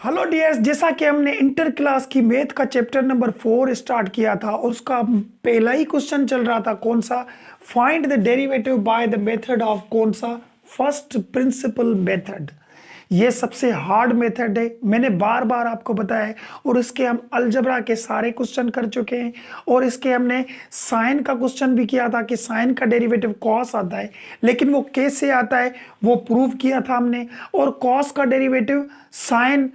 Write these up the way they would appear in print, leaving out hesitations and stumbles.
Hello dears, जैसा कि हमने इंटर क्लास की मैथ का चैप्टर नंबर 4 स्टार्ट किया था और उसका पहला ही क्वेश्चन चल रहा था कौन सा, find the derivative by the method of कौन सा, फर्स्ट प्रिंसिपल मेथड। ये सबसे हार्ड मेथड है, मैंने बार बार आपको बताया है। और इसके हम अलजबरा के सारे क्वेश्चन कर चुके हैं और इसके हमने साइन का क्वेश्चन भी किया था कि साइन का डेरिवेटिव कॉस आता है, लेकिन वो कैसे आता है वो प्रूव किया था हमने। और कॉस का डेरिवेटिव साइन,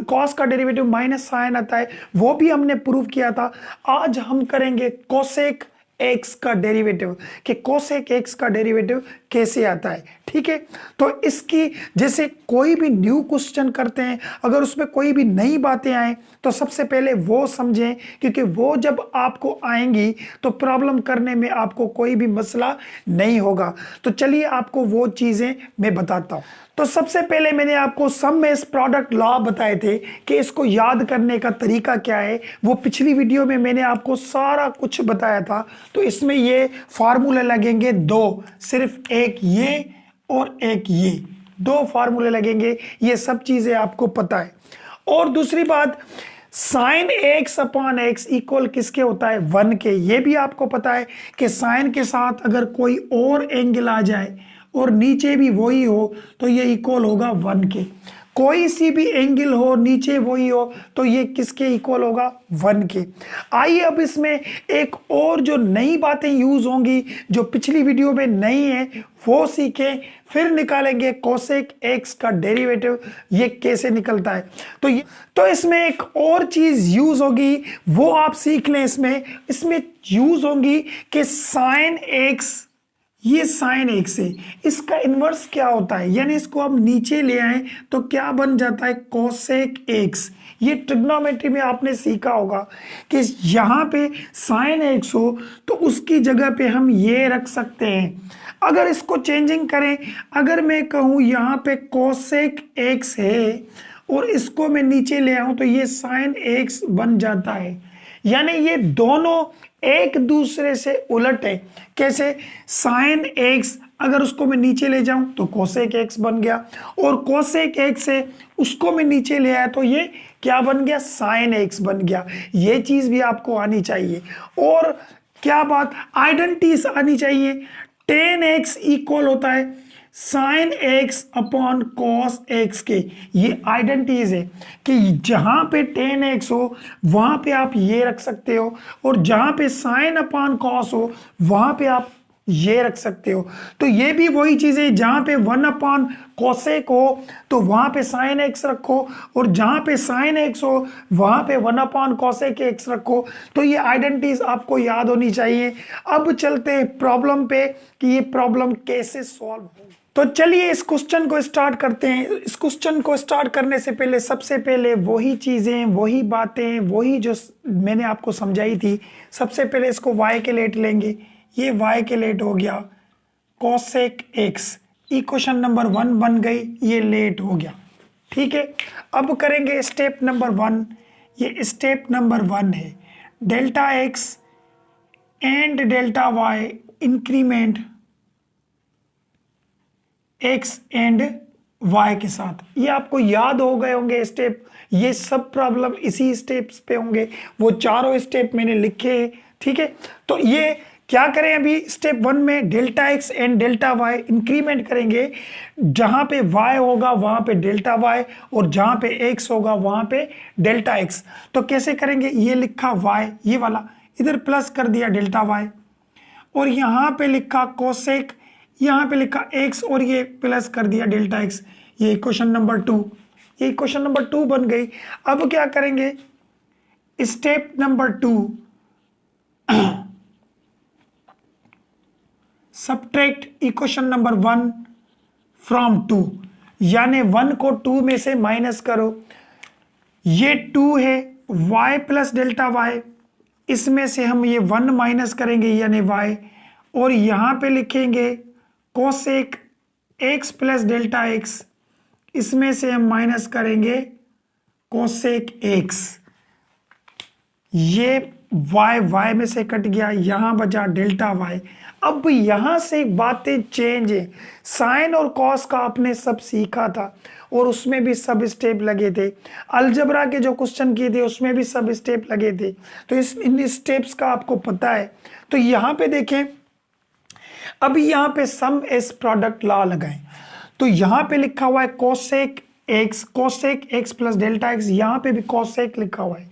कॉस का डेरिवेटिव माइनस साइन आता है, वो भी हमने प्रूव किया था। आज हम करेंगे कोसेक एक्स का डेरिवेटिव कि कोसेक एक्स का डेरिवेटिव कैसे आता है। ठीक है, तो इसकी जैसे कोई भी न्यू क्वेश्चन करते हैं, अगर उसमें कोई भी नई बातें आए तो सबसे पहले वो समझें, क्योंकि वो जब आपको आएंगी तो प्रॉब्लम करने में आपको कोई भी मसला नहीं होगा। तो चलिए आपको वो चीजें मैं बताता हूं। तो सबसे पहले मैंने आपको सम में इस प्रोडक्ट लॉ बताए थे कि इसको याद करने का तरीका क्या है, वो पिछली वीडियो में मैंने आपको सारा कुछ बताया था। तो इसमें ये फार्मूले लगेंगे दो, सिर्फ एक ये और एक ये, दो फार्मूले लगेंगे। ये सब चीजें आपको पता है। और दूसरी बात, sine x upon x equal किसके होता है, 1 के। ये भी आपको पता है कि साइन के साथ अगर कोई और एंगल आ जाए और नीचे भी वही हो तो ये इक्वल होगा 1 के। कोई सी भी एंगल हो नीचे वही हो तो ये किसके इक्वल होगा, 1 के। आइए अब इसमें एक और जो नई बातें यूज होंगी जो पिछली वीडियो में नहीं है वो सीखें, फिर निकालेंगे कोसेक एक्स का डेरिवेटिव ये कैसे निकलता है। तो इसमें एक और चीज यूज होगी वो आप सीख लें। इसमें यूज होगी कि साइन एक्स, ये साइन एक्स है, इसका इन्वर्स क्या होता है, यानी इसको आप नीचे ले आए तो क्या बन जाता है, कोसेक एक्स। ये ट्रिग्नोमेट्री में आपने सीखा होगा कि यहाँ पे साइन एक्स हो तो उसकी जगह पे हम ये रख सकते हैं। अगर इसको चेंजिंग करें, अगर मैं कहूँ यहाँ पे कोसेक एक्स है और इसको मैं नीचे ले आऊं तो ये साइन एक्स बन जाता है। यानी ये दोनों एक दूसरे से उलट है। कैसे, साइन एक्स अगर उसको मैं नीचे ले जाऊं तो कोसेक एक्स बन गया, और कोसेक एक्स से उसको मैं नीचे ले आया तो ये क्या बन गया, साइन एक्स बन गया। ये चीज भी आपको आनी चाहिए। और क्या बात, आइडेंटिटीज आनी चाहिए। टेन एक्स इक्वल होता है sine x upon cos x के। ये आइडेंटिटीज है कि जहां पे टेन एक्स हो वहां पे आप ये रख सकते हो, और जहां पे साइन अपॉन कॉस हो वहां पे आप ये रख सकते हो। तो ये भी वही चीज है, जहां पे 1 अपॉन कोसेक हो तो वहां पे साइन एक्स रखो, और जहां पे साइन एक्स हो वहां पे 1 अपॉन कोसेक एक्स रखो। तो ये आइडेंटिटीज आपको याद होनी चाहिए। अब चलते हैं प्रॉब्लम पे कि ये प्रॉब्लम कैसे सॉल्व हो। तो चलिए इस क्वेश्चन को स्टार्ट करते हैं। इस क्वेश्चन को स्टार्ट करने से पहले सबसे पहले वही चीजें, वही बातें, वही जो मैंने आपको समझाई थी। सबसे पहले इसको y के लेट लेंगे, ये y के लेट हो गया कोसेक एक्स, इक्वेशन नंबर 1 बन गई, ये लेट हो गया। ठीक है, अब करेंगे स्टेप नंबर 1। ये स्टेप नंबर 1 है, delta x and delta y increment x and y के साथ। ये आपको याद हो गए होंगे स्टेप, ये सब प्रॉब्लम इसी स्टेप्स पे होंगे, वो चारों स्टेप मैंने लिखे हैं। ठीक है, तो ये क्या करें, अभी स्टेप 1 में delta x and delta y increment करेंगे। जहां पे वाई होगा वहां पे डेल्टा वाई, और जहां पे एक्स होगा वहां पे डेल्टा एक्स। तो कैसे करेंगे, ये लिखा वाई, ये वाला इधर प्लस कर दिया डेल्टा वाई, और यहां पे लिखा कोसेक, यहां पे लिखा एक्स और ये प्लस कर दिया डेल्टा एक्स। ये इक्वेशन नंबर 2, ये इक्वेशन नंबर 2 बन गई। अब क्या करेंगे, step number 2, subtract equation number 1 from 2, यानी 1 को 2 में से माइनस करो। ये 2 है, y प्लस डेल्टा वाई, इसमें से हम ये 1 माइनस करेंगे यानी y, और यहां पे लिखेंगे cosec x plus delta x, इसमें से हम माइनस करेंगे कोसेक x। ये y में से कट गया, यहां बचा डेल्टा y। अब यहां से बातें चेंज है। साइन और कॉस का आपने सब सीखा था और उसमें भी सब स्टेप लगे थे। अलजबरा के जो क्वेश्चन किए थे उसमें भी सब स्टेप लगे थे। तो इन स्टेप्स का आपको पता है। तो यहां पे देखें, अभी यहां पे सम एस प्रोडक्ट लॉ लगाएं। तो यहां पे लिखा हुआ है cosec x plus delta x, यहां पे भी कोसेक लिखा हुआ है।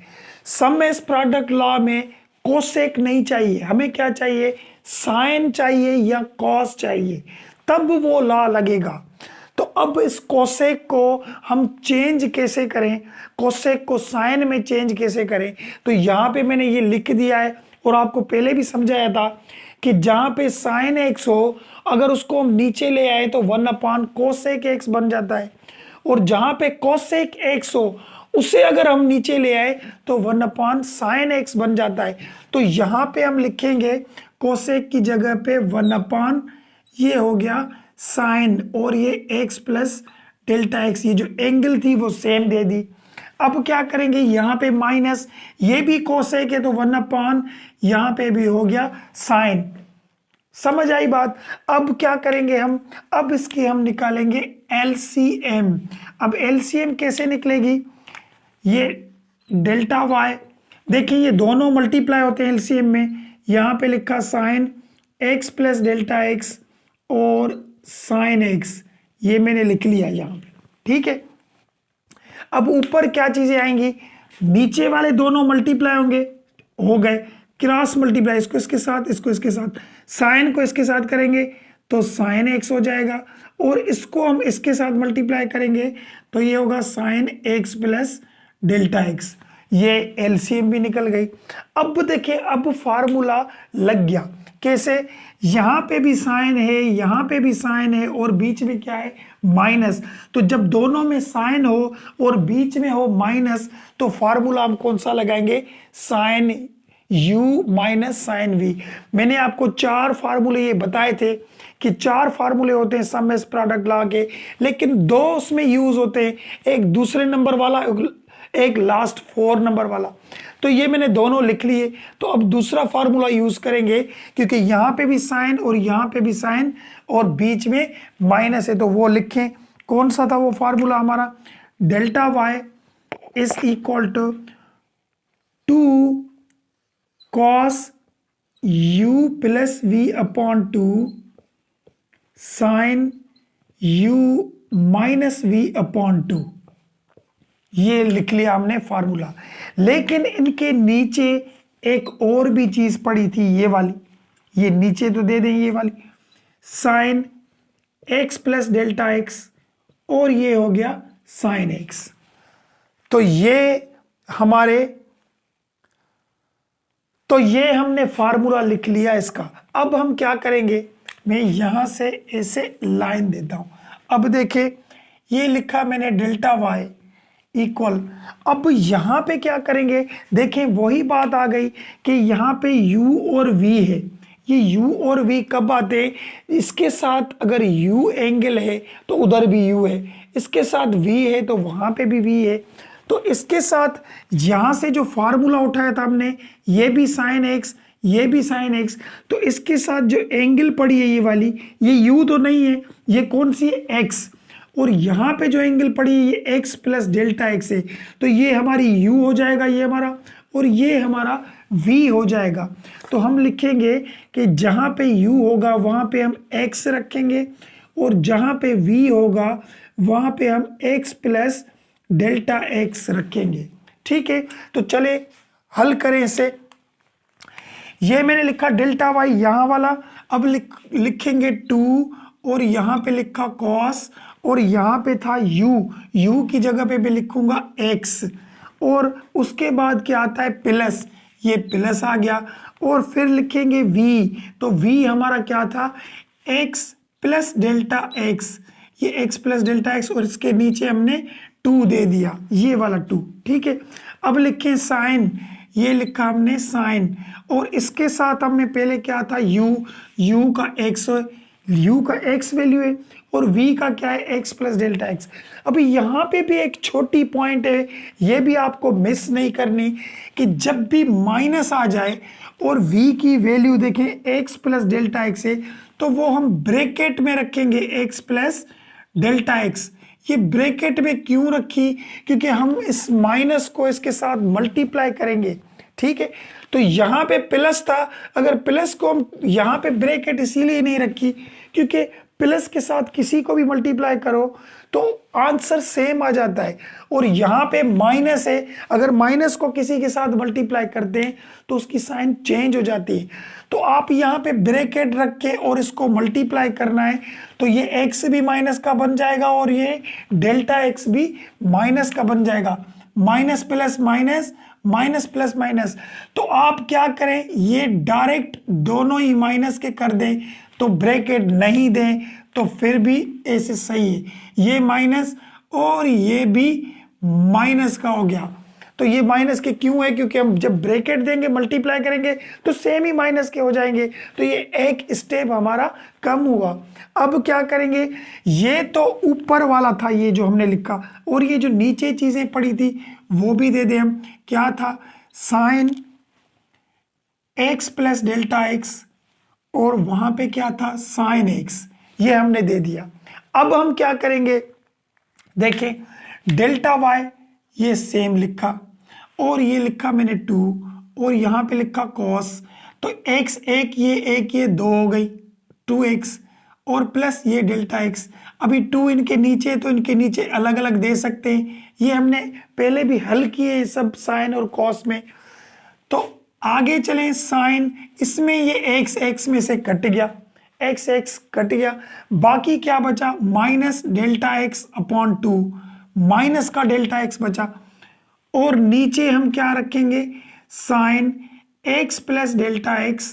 सम एस प्रोडक्ट लॉ में कोसेक नहीं चाहिए, हमें क्या चाहिए, साइन चाहिए या कॉस चाहिए, तब वो लॉ लगेगा। तो अब इस कोसेक को हम चेंज कैसे करें, कोसेक को साइन में चेंज कैसे करें। तो यहां पे मैंने ये लिख दिया है और आपको पहले भी समझाया था कि जहां पे साइन एक्स हो, अगर उसको हम नीचे ले आए तो 1 कोसेक एक्स बन जाता है, और जहां पे कोसेक एक्स हो उसे अगर हम नीचे ले आए तो 1 साइन एक्स बन जाता है। तो यहां पे हम लिखेंगे कोसेक की जगह पे 1 ये हो गया साइन, और ये एक्स प्लस डेल्टा एक्स, ये जो एंगल थी वो सेम दे दी। अब क्या करेंगे, यहां पे माइनस, ये भी कोसेक है तो 1 यहां पे भी हो गया साइन। समझ आई बात। अब क्या करेंगे हम, अब इसकी हम निकालेंगे एलसीएम। अब एलसीएम कैसे निकलेगी, ये डेल्टा वाई, देखिए ये दोनों मल्टीप्लाई होते हैं एलसीएम में। यहां पे लिखा sine x plus delta x और साइन एक्स, ये मैंने लिख लिया यहां पे, ठीक है। अब ऊपर क्या चीजें आएंगी, नीचे वाले दोनों मल्टीप्लाई होंगे, हो गए क्रॉस मल्टीप्लाई, इसको इसके साथ, इसको इसके साथ, साइन को इसके साथ करेंगे तो साइन एक्स हो जाएगा, और इसको हम इसके साथ मल्टीप्लाई करेंगे तो ये होगा sine x plus delta x. ये एलसीएम भी निकल गई। अब देखिए, अब फार्मूला लग गया कैसे, यहां पे भी साइन है, यहां पे भी साइन है, और बीच में क्या है, माइनस। तो जब दोनों में साइन हो और बीच में हो माइनस, तो फार्मूला हम कौन सा लगाएंगे, sine u minus sine v। मैंने आपको 4 फार्मूले ये बताए थे कि 4 फार्मूले होते हैं सम एस प्रोडक्ट लॉ के, लेकिन 2 उसमें यूज होते हैं, एक दूसरे नंबर वाला, एक लास्ट 4 नंबर वाला। तो ये मैंने दोनों लिख लिए। तो अब दूसरा फार्मूला यूज करेंगे, क्योंकि यहां पे भी साइन और यहां पे भी साइन और बीच में माइनस है, तो वो लिखें। कौन सा था वो फार्मूला हमारा, delta y is equal to cos u plus v upon 2 sine u minus v upon 2, ये लिख लिया हमने फार्मूला। लेकिन इनके नीचे एक और भी चीज पड़ी थी, ये वाली, ये नीचे तो दे दें, ये वाली sine x plus delta x, और ये हो गया साइन x। तो ये हमने फार्मूला लिख लिया इसका। अब हम क्या करेंगे, मैं यहां से ऐसे लाइन देता हूं। अब देखें, ये लिखा मैंने डेल्टा वाई इक्वल, अब यहां पे क्या करेंगे, देखें वही बात आ गई कि यहां पे u और v है। ये u और v कब आते हैं, इसके साथ अगर u एंगल है तो उधर भी u है, इसके साथ v है तो वहां पे भी v है। तो इसके साथ यहां से जो फार्मूला उठाया था हमने, ये भी साइन एक्स, ये भी साइन एक्स, तो इसके साथ जो एंगल पड़ी है ये वाली, ये u तो नहीं है, ये कौन सी है, x, और यहां पे जो एंगल पड़ी है ये x प्लस डेल्टा एक्स है। तो ये हमारी u हो जाएगा, ये हमारा, और ये हमारा v हो जाएगा। तो हम लिखेंगे कि जहां पे u होगा वहां पे हम x रखेंगे, और जहां पे v होगा वहां पे हम x प्लस डेल्टा एक्स रखेंगे, ठीक है। तो चले हल करें इसे। ये मैंने लिखा डेल्टा वाई यहां वाला, अब लिखेंगे 2, और यहां पे लिखा कॉस, और यहां पे था u की जगह पे भी लिखूंगा x, और उसके बाद क्या आता है प्लस, ये प्लस आ गया, और फिर लिखेंगे v। तो v हमारा क्या था, x प्लस डेल्टा एक्स, ये x प्लस डेल्टा एक्स, और इसके नीचे हमने 2 दे दिया, ये वाला 2, ठीक है। अब लिखें साइन, ये लिखा हमने साइन, और इसके साथ हमने पहले क्या था u का x वैल्यू है, और v का क्या है x प्लस डेल्टा x। अभी यहाँ पे भी एक छोटी पॉइंट है, ये भी आपको मिस नहीं करनी कि जब भी माइनस आ जाए और v की वैल्यू देखें x प्लस डेल्टा x है तो वो हम ब्रैकेट में रखेंगे x प्लस डेल्टा x। ये ब्रैकेट में क्यों रखी, क्योंकि हम इस माइनस को इसके साथ मल्टीप्लाई करेंगे, ठीक है। तो यहाँ पे प्लस था, अगर प्लस को हम यहाँ पे ब्रैकेट इसीलिए नहीं रखी क्योंकि प्लस के साथ किसी को भी मल्टीप्लाई करो तो आंसर सेम आ जाता है। और यहाँ पे माइनस है, अगर माइनस को किसी के साथ मल्टीप्लाई करते हैं तो उसकी साइन चेंज हो जाती है। तो आप यहाँ पे ब्रैकेट रख के और इसको मल्टीप्लाई करना है तो ये x भी माइनस का बन जाएगा और ये डेल्टा x भी माइनस का बन जाएगा। Minus plus minus, minus plus minus. तो आप क्या करें, ये डायरेक्ट दोनों ही माइनस के कर दें, तो ब्रैकेट नहीं दें तो फिर भी ऐसे सही है। ये माइनस और ये भी माइनस का हो गया। तो ये माइनस के क्यों है, क्योंकि हम जब ब्रैकेट देंगे मल्टीप्लाई करेंगे तो सेम ही माइनस के हो जाएंगे। तो ये एक स्टेप हमारा कम हुआ। अब क्या करेंगे, ये तो ऊपर वाला था ये जो हमने लिखा, और ये जो नीचे चीजें पड़ी थी वो भी दे दें हम। क्या था, sine x plus delta x, और वहां पे क्या था साइन x, ये हमने दे दिया। अब हम क्या करेंगे, देखें डेल्टा y ये सेम लिखा और ये लिखा मैंने 2 और यहां पे लिखा cos, तो x एक ये 2 हो गई 2x और प्लस ये डेल्टा x। अभी 2 इनके नीचे तो इनके नीचे अलग अलग दे सकते हैं, ये हमने पहले भी हल किए सब साइन और कॉस में। तो आगे चलें, साइन इसमें ये x में से कट गया, x कट गया, बाकी क्या बचा minus delta x upon 2, minus का डेल्टा x बचा। और नीचे हम क्या रखेंगे, sine x plus delta x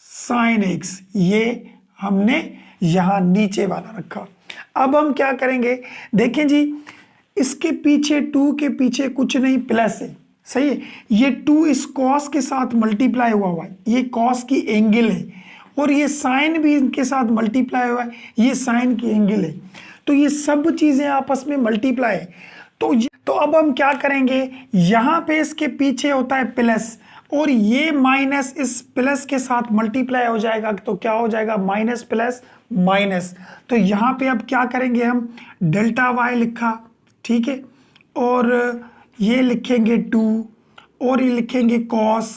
sine x, ये हमने यहां नीचे वाला रखा। अब हम क्या करेंगे, देखें जी इसके पीछे 2 के पीछे कुछ नहीं प्लस है, सही है। ये 2 इस कॉस के साथ मल्टीप्लाई हुआ है, ये कॉस की एंगल है, और ये साइन भी इनके साथ मल्टीप्लाई हुआ है, ये साइन की एंगल है। तो ये सब चीजें आपस में मल्टीप्लाई है। तो अब हम क्या करेंगे, यहां पे इसके पीछे होता है प्लस और ये माइनस इस प्लस के साथ मल्टीप्लाई हो जाएगा, तो क्या हो जाएगा माइनस प्लस माइनस। तो यहां पे अब क्या करेंगे, हम डेल्टा y लिखा, ठीक है, और ये लिखेंगे 2 और ये लिखेंगे cos,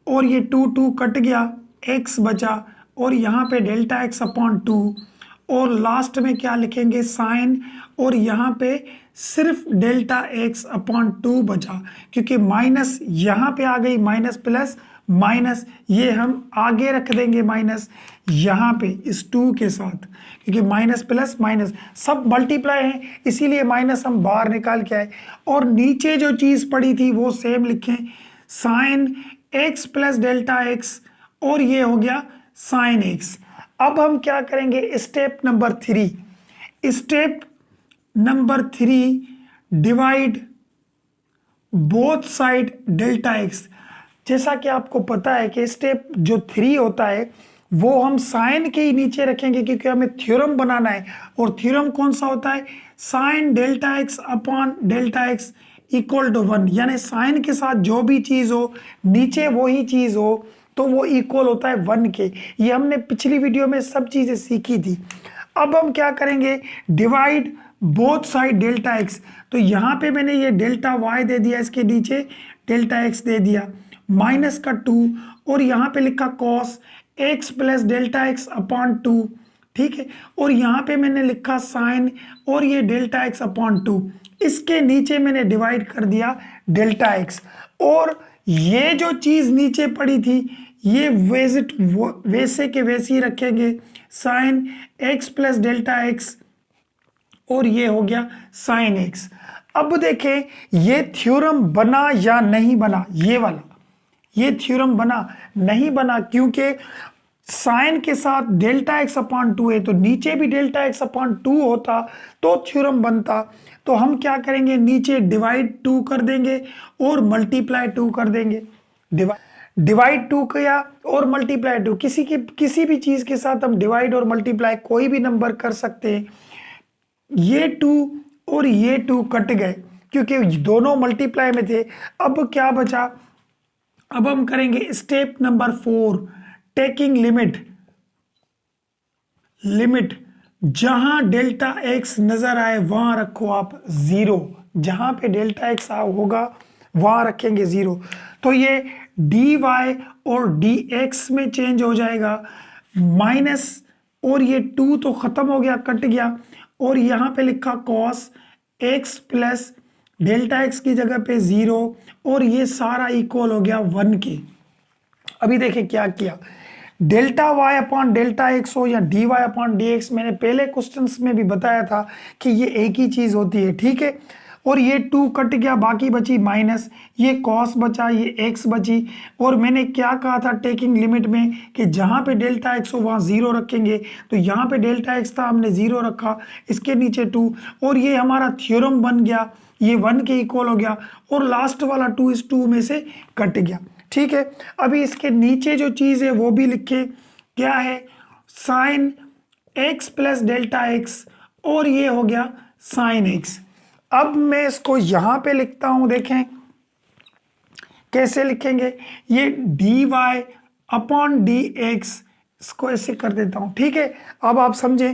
और ये 2 कट गया, x बचा, और यहाँ पे डेल्टा x अपॉन 2, और लास्ट में क्या लिखेंगे साइन, और यहाँ पे सिर्फ डेल्टा x अपॉन 2 बचा, क्योंकि माइनस यहाँ पे आ गई, माइनस प्लस माइनस, ये हम आगे रख देंगे माइनस यहाँ पे इस 2 के साथ, क्योंकि माइनस प्लस माइनस सब मल्टीप्लाई है, इसीलिए माइनस हम बाहर निकाल के आए। और नीचे जो चीज पड़ी थी वो सेम लिखें, sine x plus delta x, और ये हो गया साइन x। अब हम क्या करेंगे, step number 3, step number 3, divide both side delta x। जैसा कि आपको पता है कि स्टेप जो 3 होता है वो हम साइन के ही नीचे रखेंगे, क्योंकि हमें थ्योरम बनाना है, और थ्योरम कौन सा होता है, sine delta x upon delta x equal to 1, यानी साइन के साथ जो भी चीज हो नीचे वही चीज हो तो वो इक्वल होता है 1 के। ये हमने पिछली वीडियो में सब चीजें सीखी थी। अब हम क्या करेंगे, divide both side delta x, तो यहां पे मैंने ये डेल्टा y दे दिया, इसके नीचे डेल्टा x दे दिया, माइनस का 2, और यहां पे लिखा cos x plus delta x upon 2, ठीक है, और यहां पे मैंने लिखा साइन, और ये डेल्टा x अपॉन 2, इसके नीचे मैंने डिवाइड कर दिया डेल्टा x। और ये जो चीज नीचे पड़ी थी ये वैसे के वैसे ही रखेंगे, sine x plus delta x, और ये हो गया साइन x। अब देखें ये थ्योरम बना या नहीं बना, ये वाला, ये थ्योरम बना नहीं बना, क्योंकि साइन के साथ डेल्टा x अपॉन 2 है, तो नीचे भी डेल्टा x अपॉन 2 होता तो थ्योरम बनता। तो हम क्या करेंगे, नीचे डिवाइड 2 कर देंगे और मल्टीप्लाई 2 कर देंगे, डिवाइड 2 किया और मल्टीप्लाई 2, किसी भी चीज के साथ हम डिवाइड और मल्टीप्लाई कोई भी नंबर कर सकते हैं। ये 2 और ये 2 कट गए क्योंकि दोनों मल्टीप्लाई में थे। अब क्या बचा, अब हम करेंगे स्टेप नंबर 4, टेकिंग लिमिट जहां डेल्टा एक्स नजर आए वहां रखो आप 0, जहां पे डेल्टा एक्स होगा वहां रखेंगे 0। तो ये dy और dx में चेंज हो जाएगा, माइनस, और ये 2 तो खत्म हो गया, कट गया, और यहां पे लिखा cos x plus delta x की जगह पे 0, और ये सारा इक्वल हो गया 1 के। अभी देखिए क्या किया, delta y upon delta x हो या d y upon d x, मैंने पहले क्वेश्चंस में भी बताया था कि ये एक ही चीज होती है, ठीक है। और ये 2 कट गया, बाकी बची माइनस, ये कॉस बचा, ये एक्स बची, और मैंने क्या कहा था टेकिंग लिमिट में कि जहां पे डेल्टा एक्स हो वहां 0 रखेंगे। तो यहाँ पे डेल्टा एक्स था, हमने 0 रखा, इसके नीचे 2, और ये हमारा थ्योरम बन गया, ये 1 के इक्वल हो गया, और लास्ट वाला 2 इस 2 में से कट गया, ठीक है। अभी इसके नीचे जो चीज है वो भी लिखे, क्या है, sine x plus delta x, और ये हो गया साइन एक्स। अब मैं इसको यहां पे लिखता हूं, देखें कैसे लिखेंगे, ये d y upon d x, इसको ऐसे कर देता हूं, ठीक है। अब आप समझे,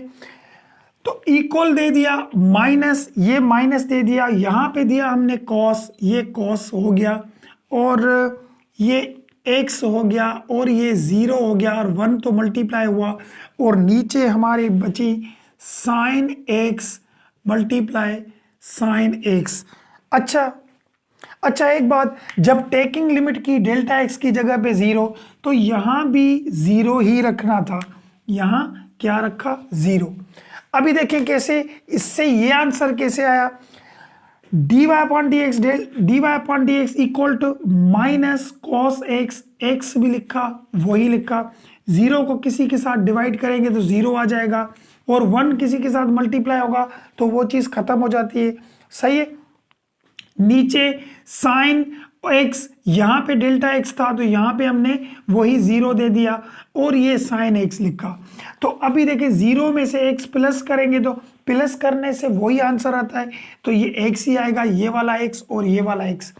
तो इक्वल दे दिया, माइनस, ये माइनस दे दिया, यहां पे दिया हमने कॉस, ये कॉस हो गया, और ये x हो गया, और ये 0 हो गया, और 1 तो मल्टीप्लाई हुआ, और नीचे हमारी बची sine x multiply sine x। अच्छा एक बात, जब टेकिंग लिमिट की डेल्टा x की जगह पे 0, तो यहां भी 0 ही रखना था, यहां क्या रखा, 0। अभी देखें कैसे, इससे ये आंसर कैसे आया, dy upon d x equal to minus cos x, x भी लिखा वही लिखा, 0 को किसी के साथ डिवाइड करेंगे तो 0 आ जाएगा, और 1 किसी के साथ मल्टीप्लाई होगा तो वो चीज खत्म हो जाती है, सही है। नीचे साइन एक्स, यहां पे डेल्टा एक्स था तो यहां पे हमने वही 0 दे दिया, और ये साइन एक्स लिखा। तो अभी देखिए 0 में से x प्लस करेंगे तो प्लस करने से वही आंसर आता है, तो ये x ही आएगा, ये वाला x और ये वाला x।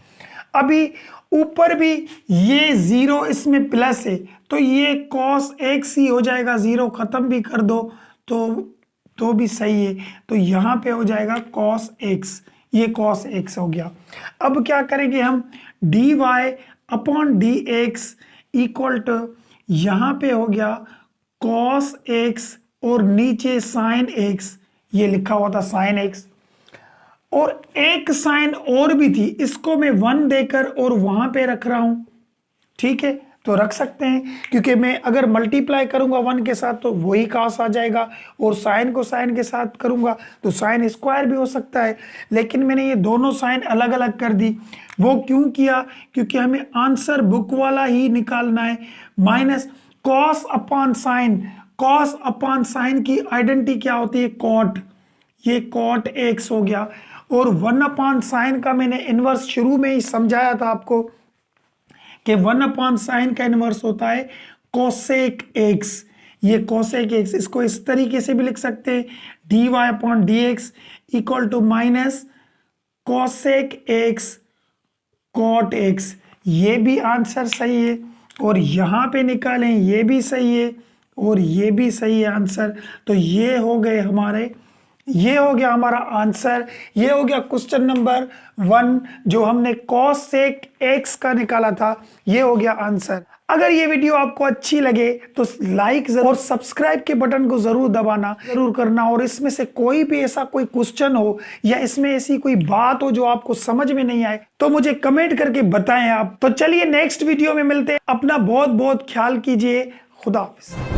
अभी ऊपर भी ये 0 इसमें प्लस है, तो ये cos x ही हो जाएगा, 0 खत्म भी कर दो तो भी सही है, तो यहां पे हो जाएगा cos x, ये cos x हो गया। अब क्या करेंगे हम, dy upon d x equal to, यहां पे हो गया cos x, और नीचे साइन x, ये लिखा हुआ था साइन x, और एक साइन और भी थी, इसको मैं 1 देकर और वहां पे रख रहा हूं, ठीक है। तो रख सकते हैं, क्योंकि मैं अगर मल्टीप्लाई करूंगा 1 के साथ तो वही cos आ जाएगा, और साइन को साइन के साथ करूंगा तो साइन स्क्वायर भी हो सकता है। लेकिन मैंने ये दोनों साइन अलग अलग कर दी, वो क्यों किया, क्योंकि हमें आंसर बुक वाला ही निकालना है। Minus cos upon sine, cos upon sine की आइडेंटिटी क्या होती है, कॉट, ये कॉट एक्स हो गया, और 1 अपॉन साइन का मैंने इनवर्स शुरू में ही समझाया था आपको कि 1 अपॉन साइन का इनवर्स होता है कोसेक एक्स, ये कोसेक एक्स, इसको इस तरीके से भी लिख सकते हैं, d y upon d x equal to minus cosec x cot x, ये भी आंसर सही है, और यहां पे निकालें ये भी सही है और ये भी सही है आंसर। तो ये हो गए हमारे, ये हो गया हमारा आंसर, ये हो गया क्वेश्चन नंबर 1 जो हमने कोसेक एक्स का निकाला था, ये हो गया आंसर। अगर ये वीडियो आपको अच्छी लगे तो लाइक और सब्सक्राइब के बटन को जरूर दबाना, जरूर करना, और इसमें से कोई भी ऐसा कोई क्वेश्चन हो या इसमें ऐसी कोई बात हो जो आपको समझ में नहीं आए तो मुझे कमेंट करके बताएं आप। तो चलिए नेक्स्ट वीडियो में मिलते हैं, अपना बहुत बहुत ख्याल कीजिए, खुदा हाफिज।